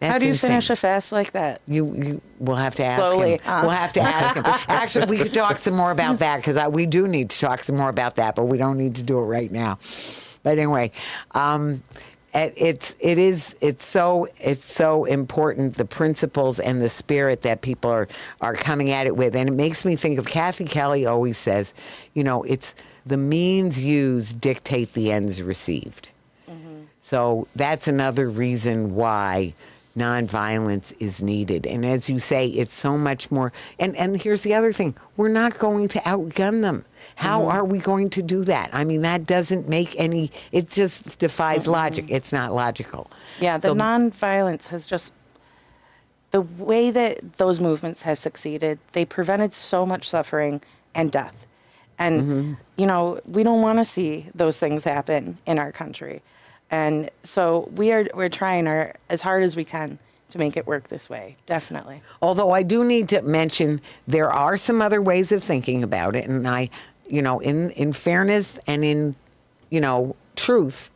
How do you finish a fast like that? You will have to ask Slowly. him. We'll have to ask him. Actually, we could talk some more about that because we do need to talk some more about that, but we don't need to do it right now. But anyway, it's so important, the principles and the spirit that people are coming at it with, and it makes me think of Kathy Kelly always says, you know, it's the means used dictate the ends received. Mm-hmm. So that's another reason why nonviolence is needed. And as you say, it's so much more. And here's the other thing. We're not going to outgun them. How are we going to do that? I mean, that doesn't make any, it just defies logic. It's not logical. Yeah, the nonviolence has just, the way that those movements have succeeded, they prevented so much suffering and death. And, you know, we don't want to see those things happen in our country. And so we're trying as hard as we can to make it work this way, definitely. Although I do need to mention there are some other ways of thinking about it, and I, you know, in fairness and in, you know, truth,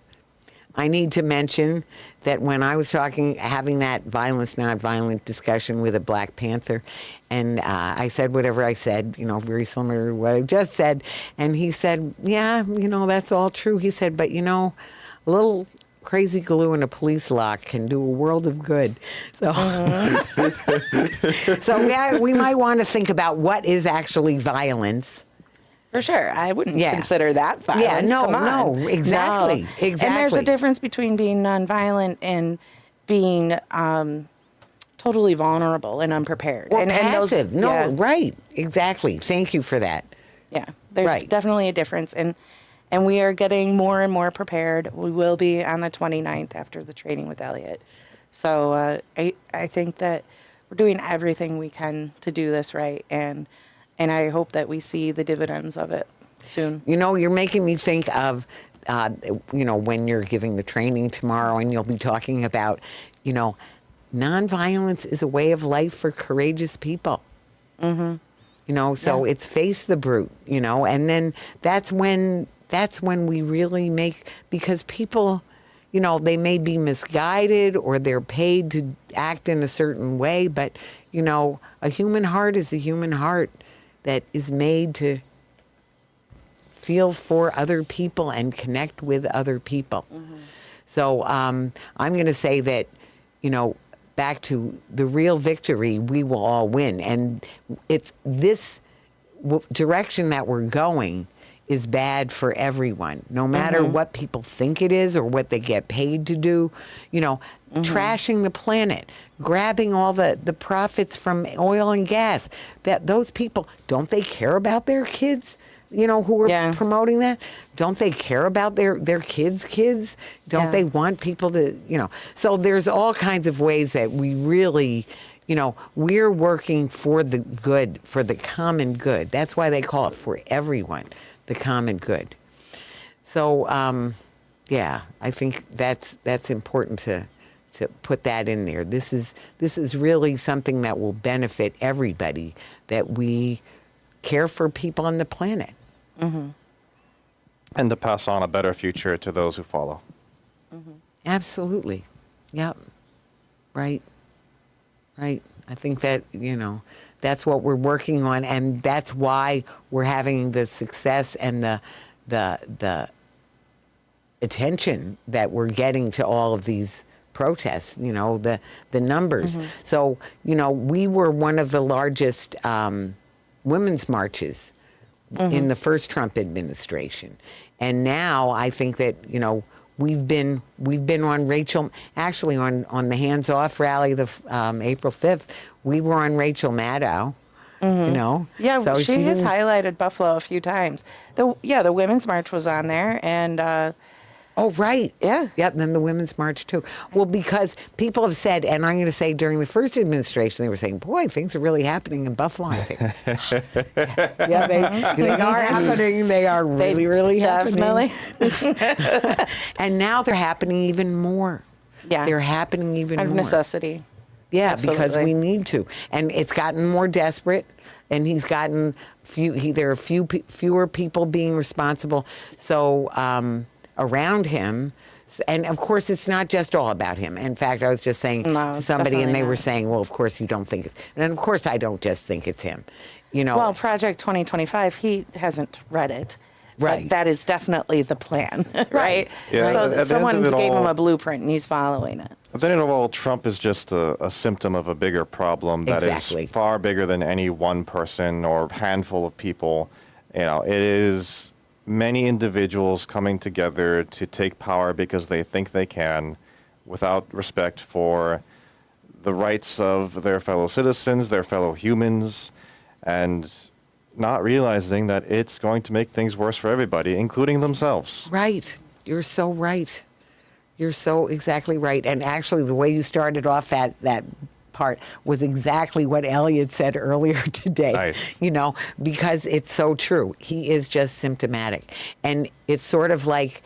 I need to mention that when I was having that violence, not violent discussion with a Black Panther, and I said whatever I said, you know, very similar to what I just said, and he said, yeah, you know, that's all true. He said, but, you know, a little crazy glue in a police lock can do a world of good. So, so yeah, we might want to think about what is actually violence. For sure. I wouldn't consider that violence. Yeah, Come on. no, exactly. No. Exactly. And there's a difference between being nonviolent and being totally vulnerable and unprepared. Or and passive. Right. Exactly. Thank you for that. Yeah, there's definitely a difference. And we are getting more and more prepared. We will be on the 29th after the training with Elliot. So I think that we're doing everything we can to do this right. And I hope that we see the dividends of it soon. You know, you're making me think of, you know, when you're giving the training tomorrow and you'll be talking about, you know, nonviolence is a way of life for courageous people. Mm-hmm. You know, so it's face the brute, you know, and then that's when we really make, because people, you know, they may be misguided or they're paid to act in a certain way, but, you know, a human heart is a human heart that is made to feel for other people and connect with other people. Mm-hmm. So I'm going to say that, you know, back to the real victory, we will all win. And it's this direction that we're going is bad for everyone, no matter what people think it is or what they get paid to do. You know, trashing the planet, grabbing all the profits from oil and gas. That those people, don't they care about their kids? Who are promoting that? Don't they care about their kids? Don't they want people to, So there's all kinds of ways that we really, we're working for the good, for the common good. That's why they call it for everyone, the common good. So, I think that's important to put that in there. This is really something that will benefit everybody, that we care for people on the planet. Mm-hmm. And to pass on a better future to those who follow. Mm-hmm. Absolutely. Yep. Right. I think that, that's what we're working on, and that's why we're having the success and the attention that we're getting to all of these protests, the numbers. Mm-hmm. So, we were one of the largest women's marches in the first Trump administration. And now I think that, we've been on on the Hands Off rally, the April 5th, we were on Rachel Maddow, Yeah, So she has didn't- highlighted Buffalo a few times. The Women's March was on there, and Oh, right. Yeah. Yep, and then the Women's March, too. Well, because people have said, and I'm going to say during the first administration, they were saying, boy, things are really happening in Buffalo. I think, yeah, they are happening. They are really definitely. happening. And now they're happening even more. Yeah. They're happening even Out of more. necessity. Yeah, because Absolutely. we need to. And it's gotten more desperate, and he's gotten there are fewer people being responsible. So, around him, and of course it's not just all about him. In fact, I was just saying No, to it's somebody, and they definitely were not. saying, well, of course you don't think it's, and of course I don't just think it's him, Well, Project 2025, he hasn't read it. but Right. that is definitely the plan, right? Yeah, So at the end someone of it gave him all- a blueprint, and he's following it. At the end of all, Trump is just a symptom of a bigger problem that Exactly. is far bigger than any one person or handful of people. It is many individuals coming together to take power because they think they can, without respect for the rights of their fellow citizens, their fellow humans, and not realizing that it's going to make things worse for everybody, including themselves. right. You're so right. You're so exactly right. And actually, the way you started off that part was exactly what Elliot said earlier today. Nice. Because it's so true. He is just symptomatic. And it's sort of like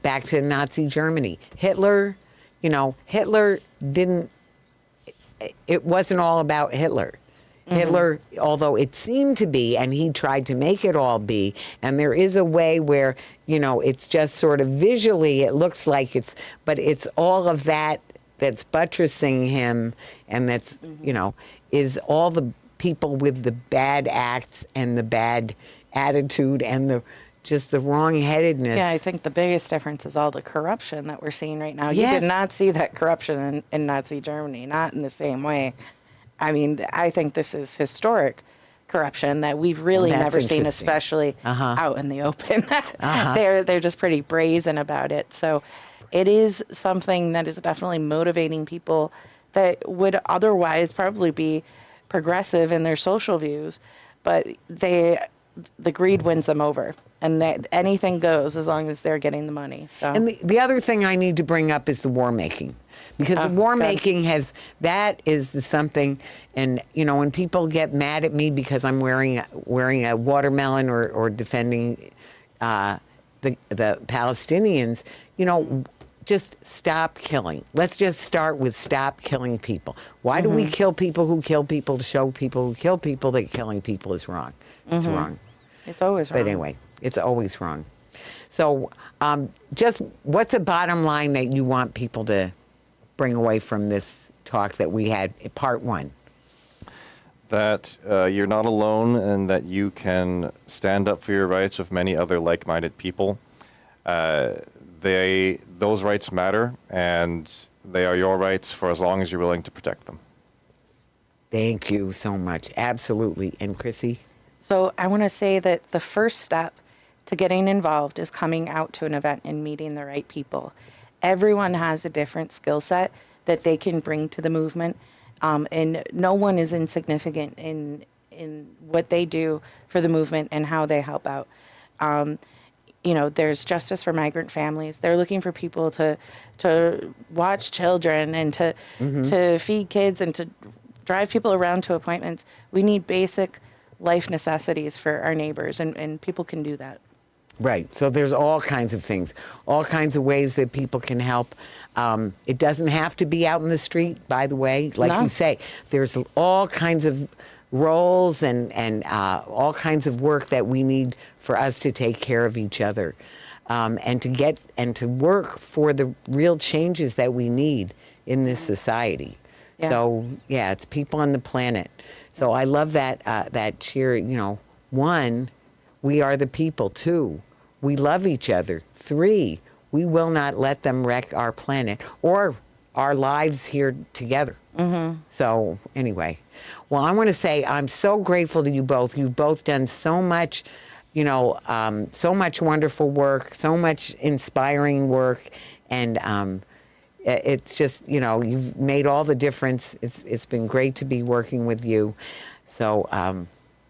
back to Nazi Germany. Hitler didn't, it wasn't all about Hitler. Hitler, although it seemed to be, and he tried to make it all be, and there is a way where, it's just sort of visually, it looks like but it's all of that that's buttressing him, and that's, is all the people with the bad acts and the bad attitude and the wrong-headedness. Yeah, I think the biggest difference is all the corruption that we're seeing right now. You Yes. did not see that corruption in Nazi Germany, not in the same way. I mean, I think this is historic corruption that we've really That's never seen, interesting. especially Uh-huh. out in the open. They're just pretty brazen about it. So it is something that is definitely motivating people that would otherwise probably be progressive in their social views, but the greed wins them over, and that anything goes as long as they're getting the money. So And the other thing I need to bring up is the war making, because the war good. making that is something, and when people get mad at me because I'm wearing a watermelon or defending the Palestinians, just stop killing. Let's just start with stop killing people. Why do we kill people who kill people to show people who kill people that killing people is wrong? It's wrong. it's always wrong. But anyway, it's always wrong. So just what's the bottom line that you want people to bring away from this talk that we had, part one? That you're not alone, and that you can stand up for your rights with many other like-minded people. Those rights matter, and they are your rights for as long as you're willing to protect them. Thank you so much. Absolutely. And Chrissy? So I want to say that the first step to getting involved is coming out to an event and meeting the right people. Everyone has a different skill set, that they can bring to the movement. And no one is insignificant in what they do for the movement and how they help out. You know, there's Justice for Migrant Families. They're looking for people to watch children and to feed kids and to drive people around to appointments. We need basic life necessities for our neighbors, and people can do that. Right. So there's all kinds of things, all kinds of ways that people can help. It doesn't have to be out in the street, by the way. Like No. you say, there's all kinds of roles and all kinds of work that we need for us to take care of each other, and to work for the real changes that we need in this society. Yeah. So yeah, it's people on the planet. So I love that cheer. You know, 1, we are the people. 2, we love each other. 3, we will not let them wreck our planet or our lives here together. So anyway, well, I want to say I'm so grateful to you both. You've both done so much, you know, so much wonderful work, so much inspiring work, and it's just, you know, you've made all the difference. It's been great to be working with you. So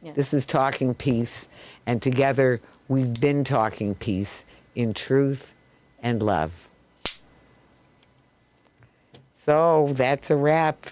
Yeah. this is Talking Peace, and together we've been talking peace in truth and love. So that's a wrap.